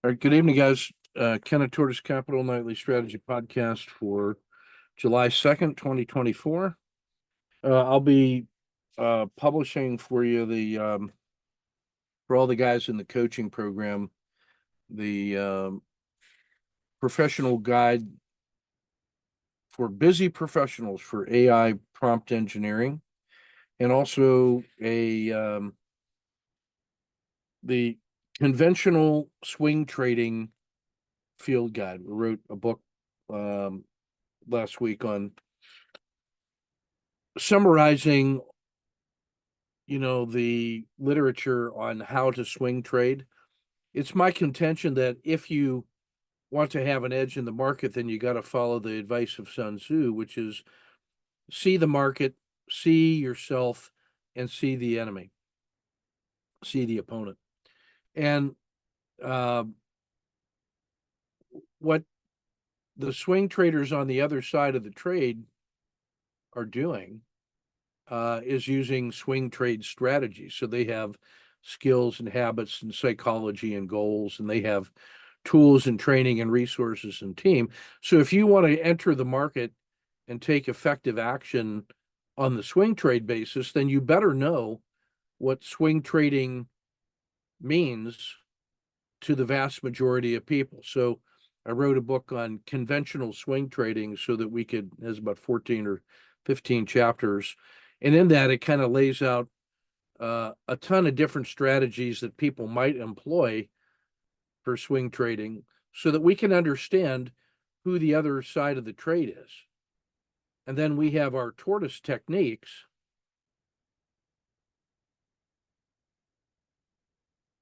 All right, good evening, guys. Ken at Tortoise Capital Nightly Strategy Podcast for July 2nd, 2024. I'll be publishing for you for all the guys in the coaching program, the professional guide for busy professionals for AI prompt engineering, and also the conventional swing trading field guide. We wrote a book um, last week on summarizing, the literature on how to swing trade. It's my contention that if you want to have an edge in the market, then you got to follow the advice of Sun Tzu, which is see the market, see yourself, and see the enemy, see the opponent. And uh, what the swing traders on the other side of the trade are doing is using swing trade strategies. So they have skills and habits and psychology and goals, and they have tools and training and resources and team. So if you want to enter the market and take effective action on the swing trade basis, then you better know what swing trading means to the vast majority of people. So I wrote a book on conventional swing trading so that we could, has about 14 or 15 chapters. And in that, it kind of lays out a ton of different strategies that people might employ for swing trading so that we can understand who the other side of the trade is. And then we have our tortoise techniques,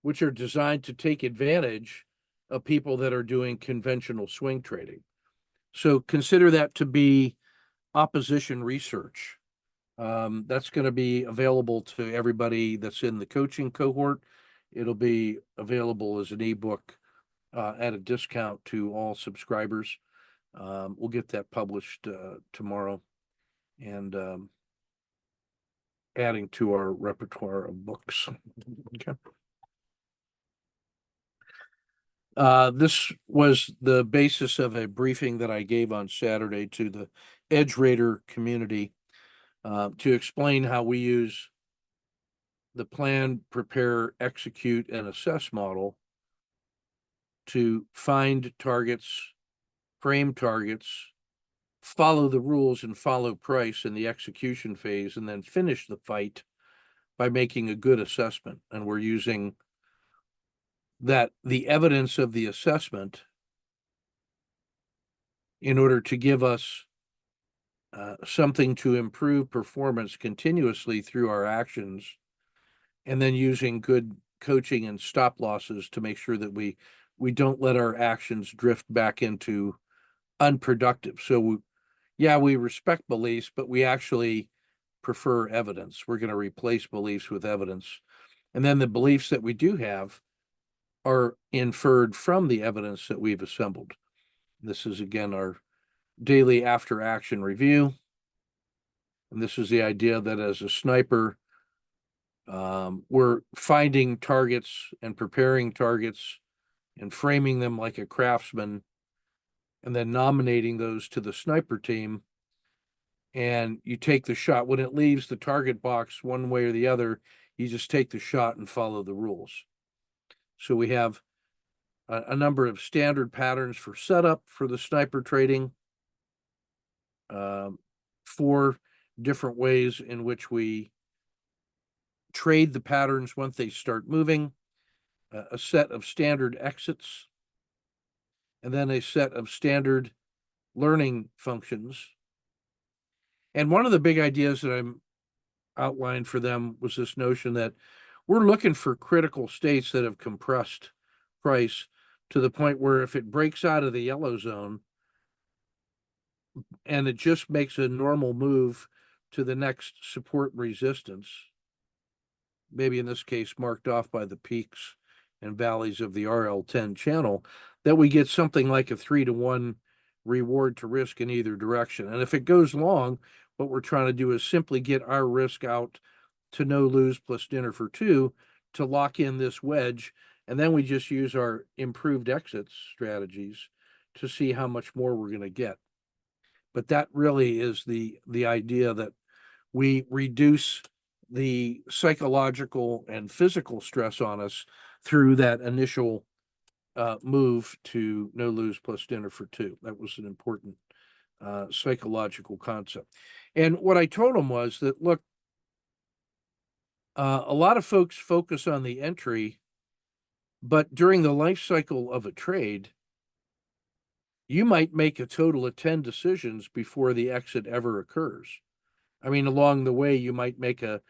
which are designed to take advantage of people that are doing conventional swing trading. So consider that to be opposition research. That's going to be available to everybody that's in the coaching cohort. It'll be available as an ebook at a discount to all subscribers. We'll get that published tomorrow and adding to our repertoire of books. Okay. This was the basis of a briefing that I gave on Saturday to the Edge Raider community to explain how we use the plan, prepare, execute, and assess model to find targets, frame targets, follow the rules, and follow price in the execution phase, and then finish the fight by making a good assessment. And we're using the evidence of the assessment in order to give us something to improve performance continuously through our actions, and then using good coaching and stop losses to make sure that we don't let our actions drift back into unproductive. So we respect beliefs, but we actually prefer evidence. We're going to replace beliefs with evidence. And then the beliefs that we do have are inferred from the evidence that we've assembled. This is, again, our daily after action review. And this is the idea that as a sniper, we're finding targets and preparing targets and framing them like a craftsman, and then nominating those to the sniper team. And you take the shot. When it leaves the target box one way or the other, you just take the shot and follow the rules. So we have a number of standard patterns for setup for the sniper trading, 4 different ways in which we trade the patterns once they start moving, a set of standard exits, and then a set of standard learning functions. And one of the big ideas that I'm outlined for them was this notion that we're looking for critical states that have compressed price to the point where if it breaks out of the yellow zone and it just makes a normal move to the next support and resistance, maybe in this case marked off by the peaks and valleys of the RL10 channel, that we get something like a 3-to-1 reward to risk in either direction. And if it goes long, what we're trying to do is simply get our risk out to no lose plus dinner for 2 to lock in this wedge And then we just use our improved exit strategies to see how much more we're going to get. But that really is the idea, that we reduce the psychological and physical stress on us through that initial move to no lose plus dinner for two. That was an important psychological concept. And what I told him was that, look, a lot of folks focus on the entry, but during the life cycle of a trade, you might make a total of 10 decisions before the exit ever occurs. I mean, along the way, you might make a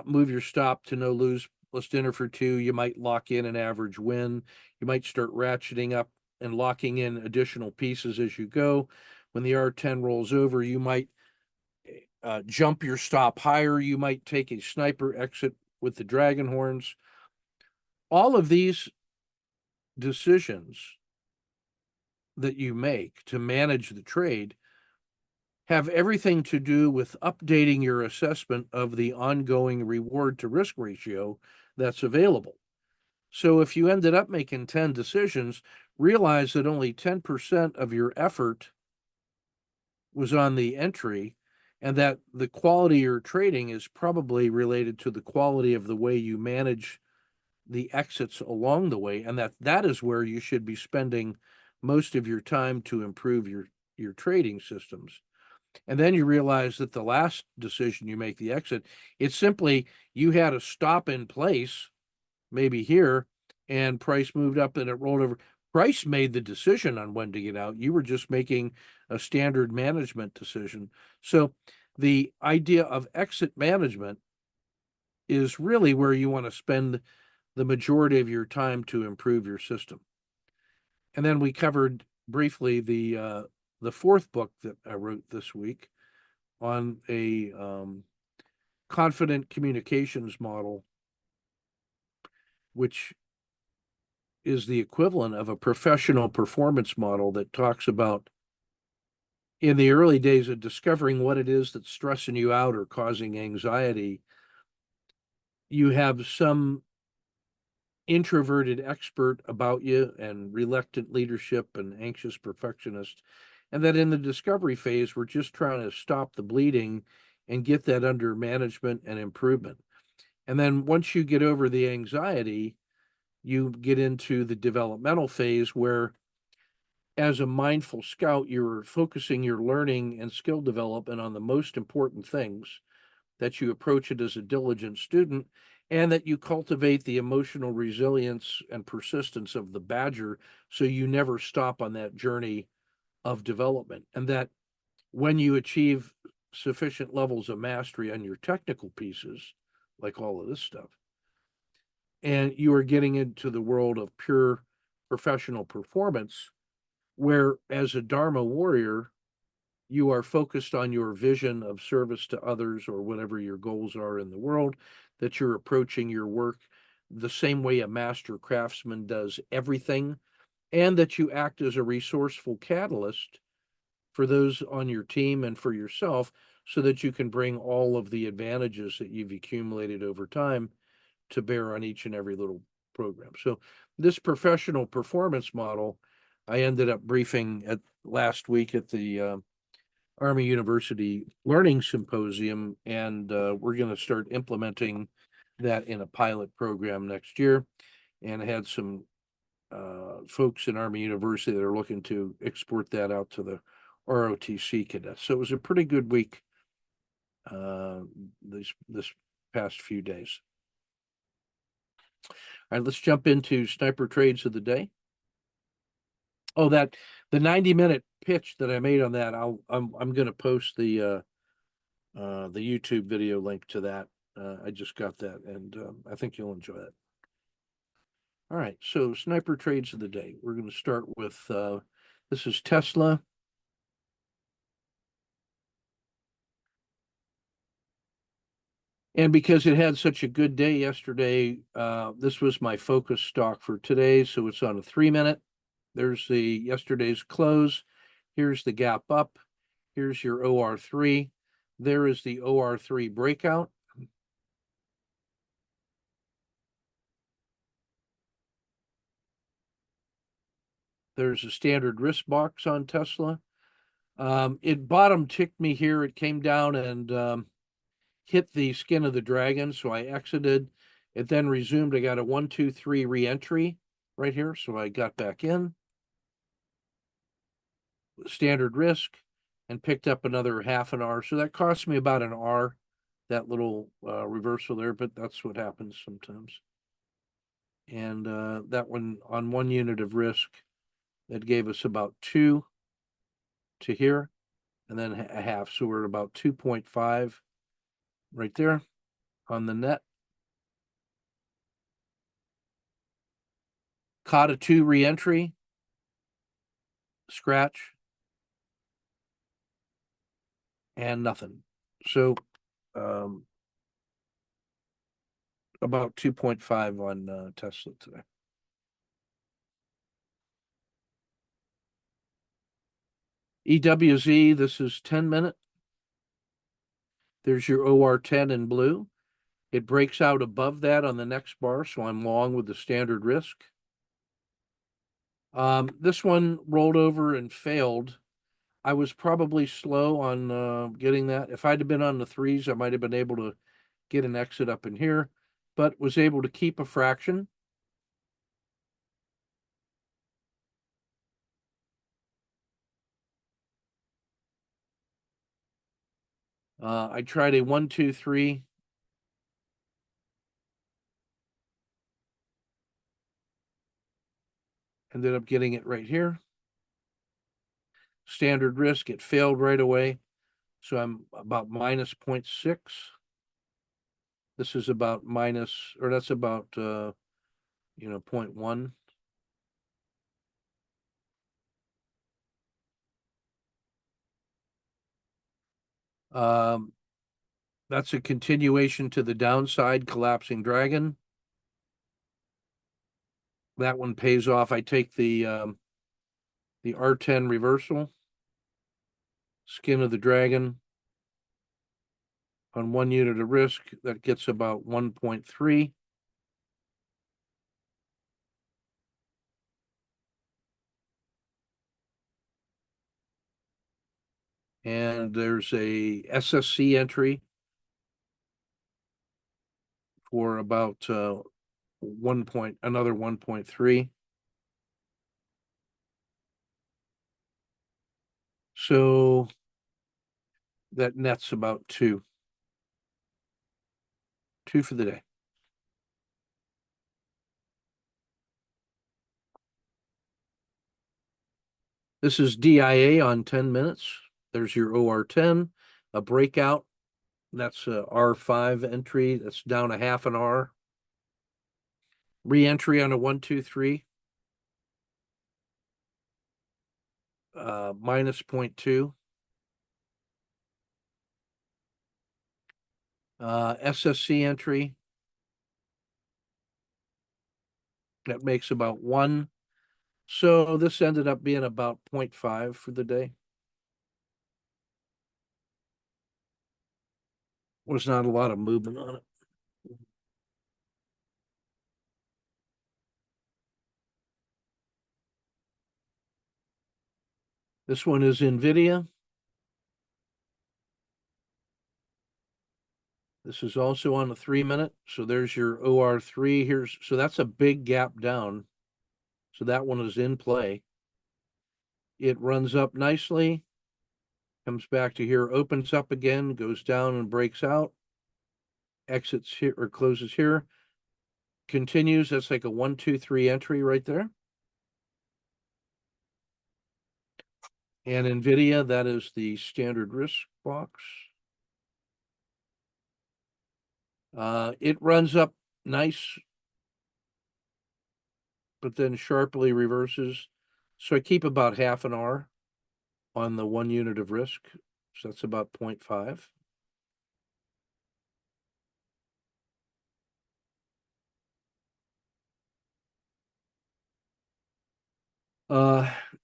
move your stop to no lose plus dinner for two. You might lock in an average win. You might start ratcheting up and locking in additional pieces as you go. When the R10 rolls over, you might jump your stop higher. You might take a sniper exit with the dragon horns. All of these decisions that you make to manage the trade have everything to do with updating your assessment of the ongoing reward to risk ratio that's available. So if you ended up making 10 decisions, realize that only 10% of your effort was on the entry, and that the quality of your trading is probably related to the quality of the way you manage the exits along the way, and that is where you should be spending most of your time to improve your trading systems. And then you realize that the last decision you make, the exit, it's simply you had a stop in place, maybe here, and price moved up and it rolled over. Price made the decision on when to get out. You were just making a standard management decision. So the idea of exit management is really where you want to spend the majority of your time to improve your system. And then we covered briefly the fourth book that I wrote this week on a confident communications model, which is the equivalent of a professional performance model that talks about, in the early days of discovering what it is that's stressing you out or causing anxiety, you have some introverted expert about you and reluctant leadership and anxious perfectionist. And that in the discovery phase, we're just trying to stop the bleeding and get that under management and improvement. And then once you get over the anxiety, you get into the developmental phase where, as a mindful scout, you're focusing your learning and skill development on the most important things, that you approach it as a diligent student, and that you cultivate the emotional resilience and persistence of the badger so you never stop on that journey of development. And that when you achieve sufficient levels of mastery on your technical pieces, like all of this stuff, and you are getting into the world of pure professional performance, where as a Dharma warrior, you are focused on your vision of service to others or whatever your goals are in the world, that you're approaching your work the same way a master craftsman does everything, and that you act as a resourceful catalyst for those on your team and for yourself, so that you can bring all of the advantages that you've accumulated over time to bear on each and every little program. So this professional performance model, I ended up briefing at last week at the Army University Learning Symposium, and we're going to start implementing that in a pilot program next year. And I had some folks in Army University that are looking to export that out to the ROTC cadets. So it was a pretty good week this past few days. All right, let's jump into sniper trades of the day. Oh, the 90-minute pitch that I made on that, I'm going to post the YouTube video link to that. I just got that, and I think you'll enjoy it. All right, so sniper trades of the day. We're going to start with this is Tesla. And because it had such a good day yesterday, this was my focus stock for today. So it's on a 3-minute. There's the yesterday's close. Here's the gap up. Here's your OR3. There is the OR3 breakout. There's a standard risk box on Tesla. It bottom ticked me here. It came down and hit the skin of the dragon, so I exited. It then resumed. I got a 1, 2, 3 re-entry right here, so I got back in. Standard risk and picked up another half an R. So that cost me about an R, that little reversal there, but that's what happens sometimes. And that one on 1 unit of risk, that gave us about 2 to here, and then a half. So we're at about 2.5 right there on the net. Caught a 2 re-entry, scratch, and nothing. So about 2.5 on Tesla today. EWZ, this is 10-minute. There's your OR10 in blue. It breaks out above that on the next bar, so I'm long with the standard risk. This one rolled over and failed. I was probably slow on getting that. If I'd have been on the threes, I might have been able to get an exit up in here, but was able to keep a fraction. I tried a 1, 2, 3. Ended up getting it right here. Standard risk, it failed right away. So I'm about minus 0.6. This is about minus, or that's about 0.1. That's a continuation to the downside, collapsing dragon. That one pays off. I take the R10 reversal, skin of the dragon on 1 unit of risk. That gets about 1.3. And there's a SSC entry for about another 1.3. So that nets about 2. 2 for the day. This is DIA on 10 minutes. There's your OR10, a breakout. That's a R5 entry. That's down a half an R. Re-entry on a 1, 2, 3. Minus 0.2. SSC entry. That makes about 1. So this ended up being about 0.5 for the day. Was not a lot of movement on it. This one is NVIDIA. This is also on the 3-minute. So there's your OR3. So that's a big gap down. So that one is in play. It runs up nicely, comes back to here, opens up again, goes down and breaks out, exits here or closes here, continues. That's like a 1, 2, 3 entry right there. And NVIDIA, that is the standard risk box. It runs up nice, but then sharply reverses. So I keep about half an R on the 1 unit of risk. So that's about 0.5.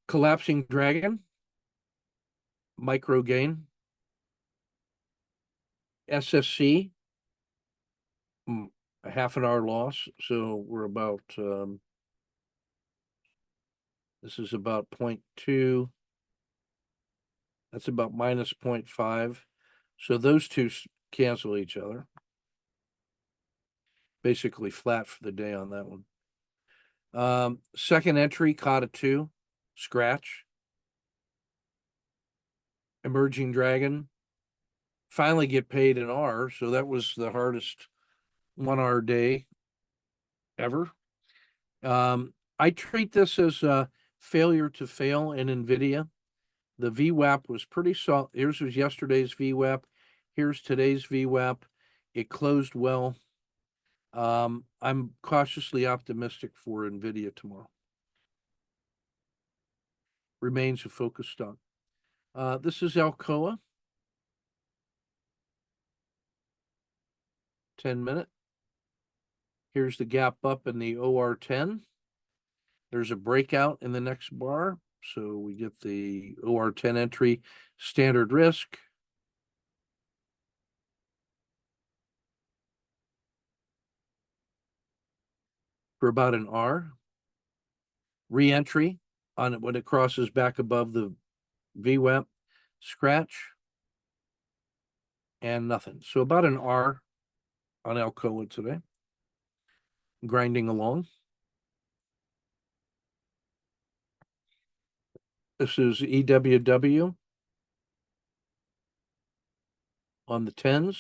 Collapsing dragon, micro gain. SSC, a half an hour loss. So we're about This is about 0.2. That's about minus 0.5. So those two cancel each other. Basically flat for the day on that one. Second entry, caught a 2, scratch. Emerging Dragon, finally get paid an R, so that was the hardest 1 hour day ever. I treat this as a failure to fail in NVIDIA. The VWAP was pretty solid. Here's was yesterday's VWAP. Here's today's VWAP. It closed well. I'm cautiously optimistic for NVIDIA tomorrow. Remains a focus stock. This is Alcoa. 10-minute. Here's the gap up in the OR10. There's a breakout in the next bar. So we get the OR10 entry, standard risk. For about an R. Re-entry on it when it crosses back above the VWAP, scratch, and nothing. So about an R on Alcoa today. Grinding along. This is EWW on the 10s.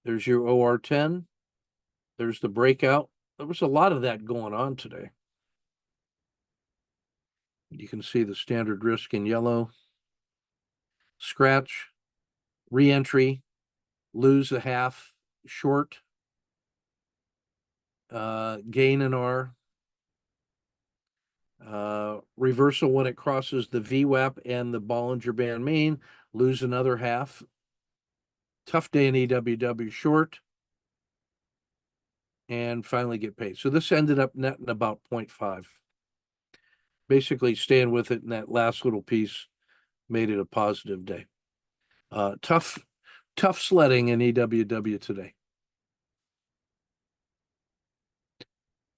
There's your OR10. There's the breakout. There was a lot of that going on today. You can see the standard risk in yellow. Scratch, re-entry, lose a half, short, gain an R. Reversal when it crosses the VWAP and the Bollinger Band mean, lose another half. Tough day in EWW, short, and finally get paid. So this ended up netting about 0.5. Basically staying with it, and that last little piece made it a positive day. Tough sledding in EWW today.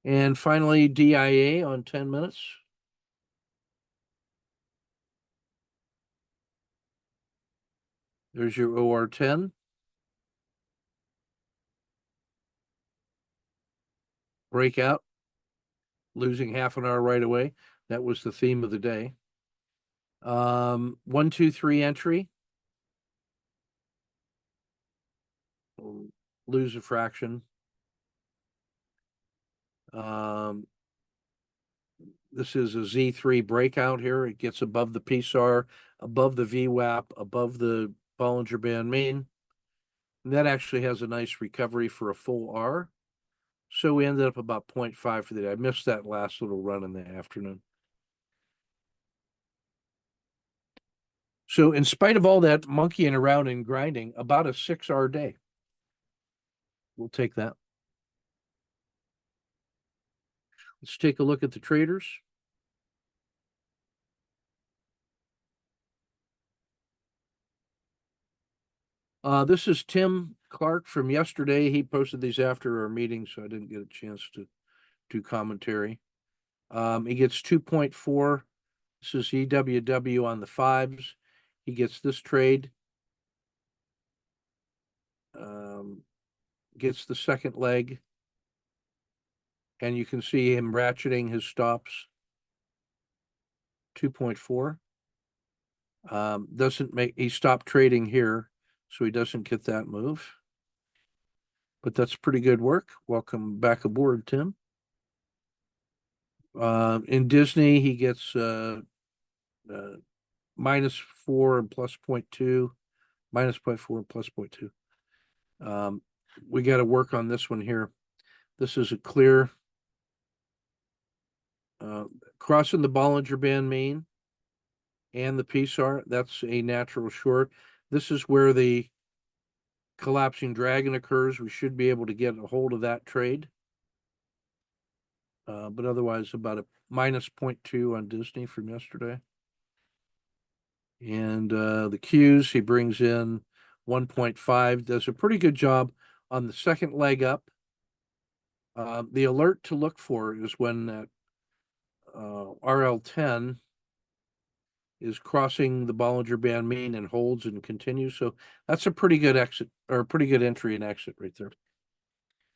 And finally, DIA on 10 minutes. There's your OR10. Breakout, losing half an hour right away. That was the theme of the day. 1, 2, 3 entry. Lose a fraction. This is a Z3 breakout here. It gets above the PSAR, above the VWAP, above the Bollinger Band mean. And that actually has a nice recovery for a full R. So we ended up about 0.5 for the day. I missed that last little run in the afternoon. So in spite of all that monkeying around and grinding, about a 6-hour day. We'll take that. Let's take a look at the traders. This is Tim Clark from yesterday. He posted these after our meeting, so I didn't get a chance to do commentary. He gets 2.4. This is EWW on the 5s. He gets this trade. Gets the second leg. And you can see him ratcheting his stops. 2.4. He stopped trading here, so he doesn't get that move. But that's pretty good work. Welcome back aboard, Tim. In Disney, he gets -4 and plus 0.2, -0.4 and plus 0.2. We got to work on this one here. This is a clear crossing the Bollinger Band mean and the PSAR. That's a natural short. This is where the collapsing dragon occurs. We should be able to get a hold of that trade. But otherwise about a -0.2 on Disney from yesterday. And the Qs, he brings in 1.5, does a pretty good job on the second leg up. The alert to look for is when that RL10 is crossing the Bollinger Band mean and holds and continues. So that's a pretty good exit or a pretty good entry and exit right there.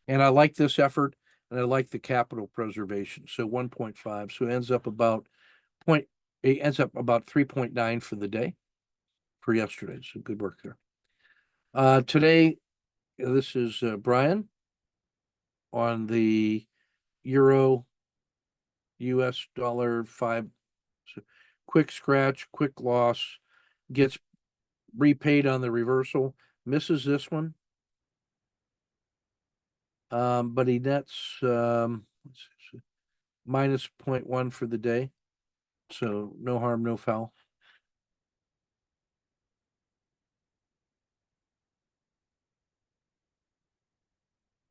And I like this effort and I like the capital preservation. So 1.5. So it ends up about point it ends up about 3.9 for the day for yesterday. So good work there. Today, this is Brian on the Euro US dollar five. So quick scratch, quick loss, gets repaid on the reversal, misses this one. But he nets minus 0.1 for the day. So no harm, no foul.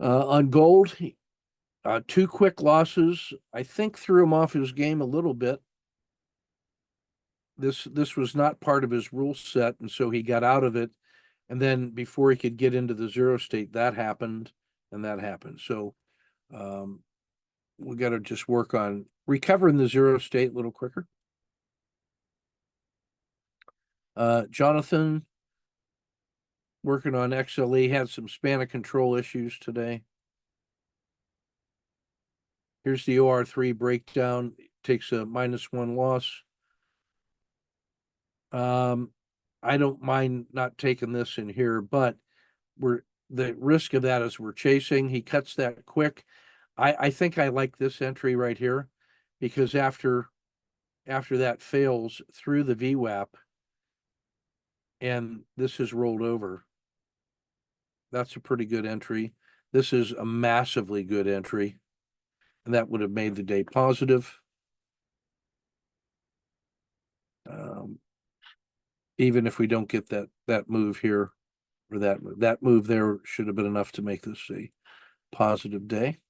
On gold, two quick losses. I think threw him off his game a little bit. This was not part of his rule set, and so he got out of it. And then before he could get into the zero state, that happened, and that happened. So we got to just work on recovering the zero state a little quicker. Jonathan working on XLE had some span of control issues today. Here's the OR3 breakdown. Takes a -1 loss. I don't mind not taking this in here, but the risk of that is we're chasing. He cuts that quick. I think I like this entry right here because after that fails through the VWAP and this is rolled over, that's a pretty good entry. This is a massively good entry, and that would have made the day positive. Even if we don't get that move here or that move there should have been enough to make this a positive day.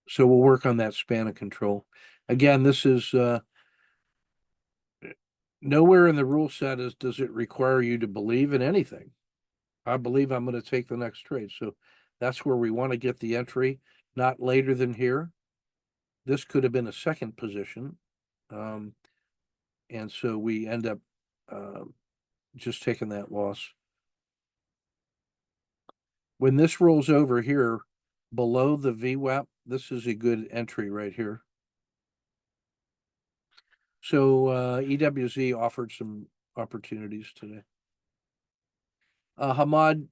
So we'll work on that span of control. Again, this is nowhere in the rule set does it require you to believe in anything. I believe I'm going to take the next trade. So that's where we want to get the entry, not later than here. This could have been a second position. And so we end up just taking that loss. When this rolls over here below the VWAP, this is a good entry right here. So EWZ offered some opportunities today. Hamad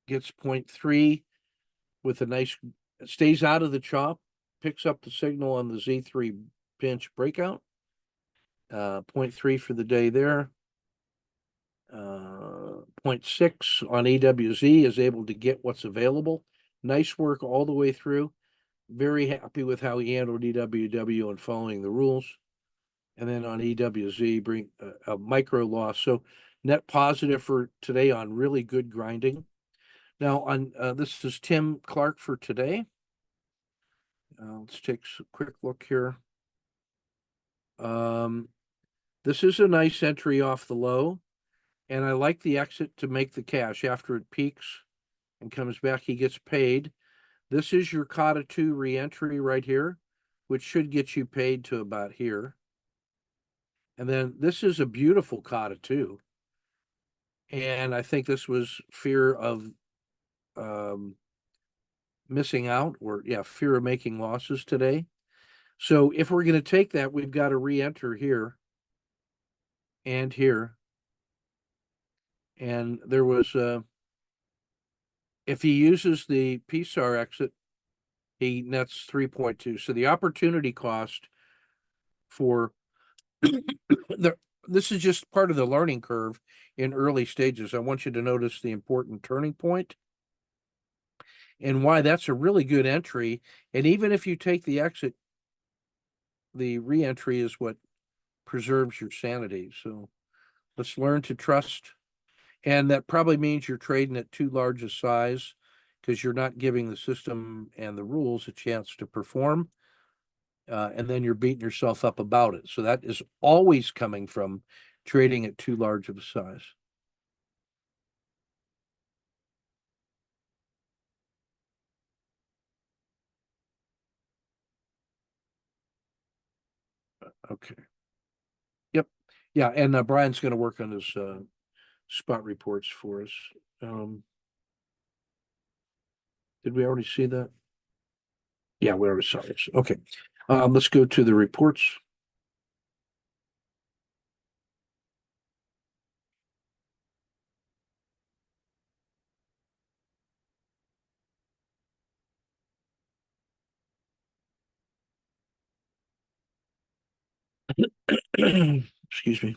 gets 0.3 with a nice, stays out of the chop, picks up the signal on the Z3 pinch breakout. 0.3 for the day there. 0.6 on EWZ is able to get what's available. Nice work all the way through. Very happy with how he handled EWW and following the rules. And then on EWZ, bring a micro loss. So net positive for today on really good grinding. Now on this is Tim Clark for today. Let's take a quick look here. This is a nice entry off the low, and I like the exit to make the cash after it peaks and comes back. He gets paid. This is your Kata 2 reentry right here, which should get you paid to about here. And then this is a beautiful Kata 2. And I think this was fear of missing out or fear of making losses today. So if we're going to take that, we've got to re-enter here and here. And there was if he uses the PSAR exit, he nets 3.2. So the opportunity cost for this is just part of the learning curve in early stages. I want you to notice the important turning point and why that's a really good entry. And even if you take the exit, the re-entry is what preserves your sanity. So let's learn to trust. And that probably means you're trading at too large a size because you're not giving the system and the rules a chance to perform. And then you're beating yourself up about it. So that is always coming from trading at too large of a size. Okay. Yep. Yeah, and Brian's going to work on his spot reports for us. Um, did we already see that? Yeah, we already saw this. Okay. Let's go to the reports. Excuse me.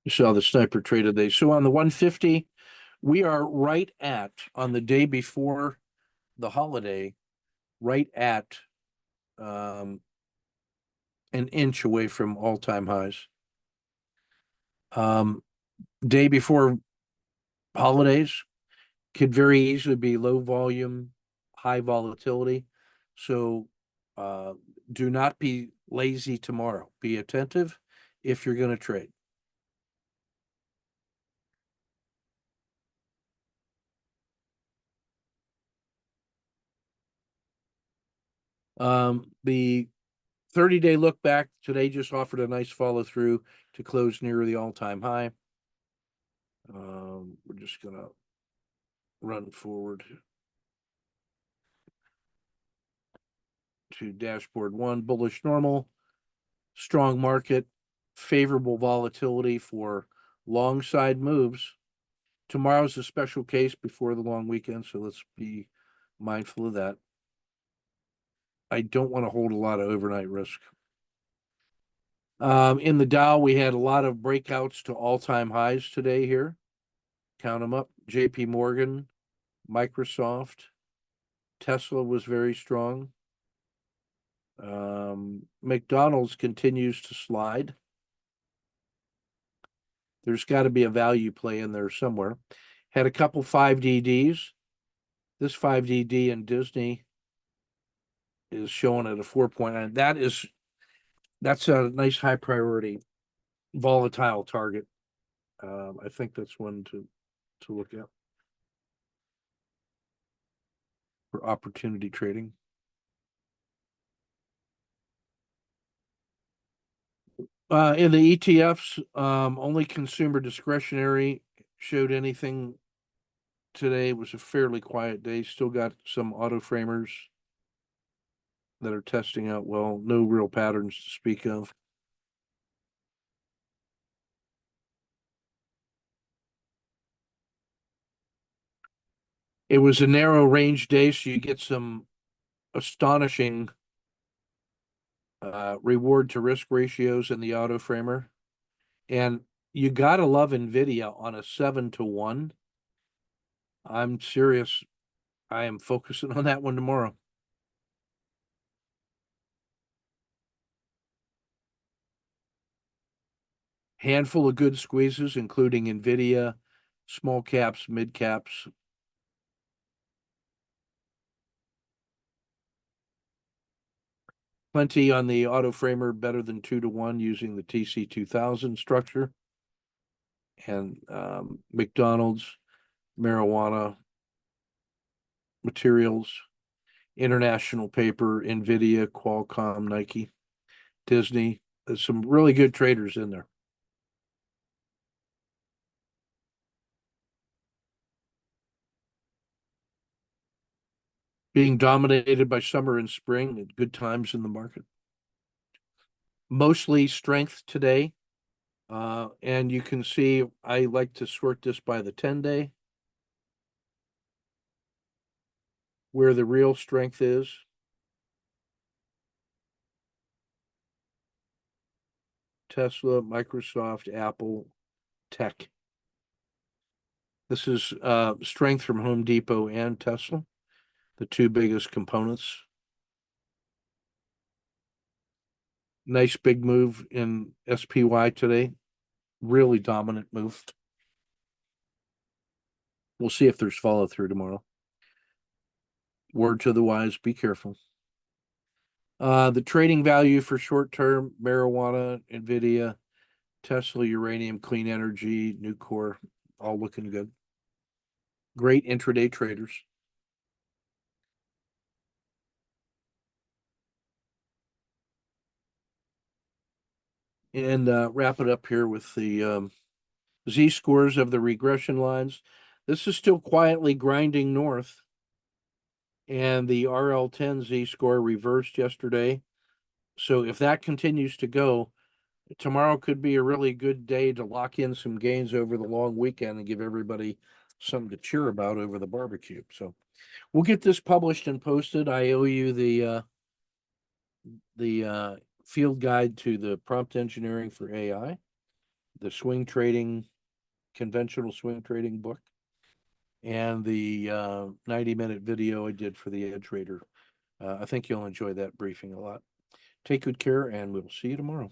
You saw the sniper trade today. So on the 150, we are right at, on the day before the holiday, right at um, an inch away from all-time highs. Um, Day before holidays could very easily be low volume, high volatility. So uh, do not be lazy tomorrow. Be attentive if you're going to trade. The 30-day look back today just offered a nice follow through to close near the all-time high. We're just going to run forward to dashboard one, bullish normal, strong market, favorable volatility for long side moves. Tomorrow's a special case before the long weekend, so let's be mindful of that. I don't want to hold a lot of overnight risk. In the Dow, we had a lot of breakouts to all-time highs today here. Count them up. JP Morgan, Microsoft, Tesla was very strong. McDonald's continues to slide. There's got to be a value play in there somewhere. Had a couple 5DDs. This 5DD in Disney is showing at a 4.9. That's a nice high priority volatile target. I think that's one to look at for opportunity trading. In the ETFs, only consumer discretionary showed anything today. It was a fairly quiet day. Still got some auto framers that are testing out well. No real patterns to speak of. It was a narrow range day, so you get some astonishing reward to risk ratios in the auto framer. And you gotta love Nvidia on a 7-to-1. I'm serious. I am focusing on that one tomorrow. Handful of good squeezes, including Nvidia, small caps, mid caps. Plenty on the auto framer, better than 2-to-1 using the TC2000 structure. And McDonald's, marijuana, materials, international paper, Nvidia, Qualcomm, Nike, Disney. There's some really good traders in there. Being dominated by summer and spring and good times in the market. Mostly strength today. And you can see I like to sort this by the 10-day, where the real strength is. Tesla, Microsoft, Apple, tech. This is strength from Home Depot and Tesla, the two biggest components. Nice big move in SPY today. Really dominant move. We'll see if there's follow through tomorrow. Word to the wise, be careful. The trading value for short term, marijuana, Nvidia, Tesla, uranium, clean energy, Nucor, all looking good. Great intraday traders. And wrap it up here with the Z-scores of the regression lines. This is still quietly grinding north. And the RL10 Z-score reversed yesterday. So if that continues to go, tomorrow could be a really good day to lock in some gains over the long weekend and give everybody something to cheer about over the barbecue. So we'll get this published and posted. I owe you the field guide to the prompt engineering for AI, the swing trading, conventional swing trading book, and the 90-minute video I did for the Ed Trader. I think you'll enjoy that briefing a lot. Take good care, and we'll see you tomorrow.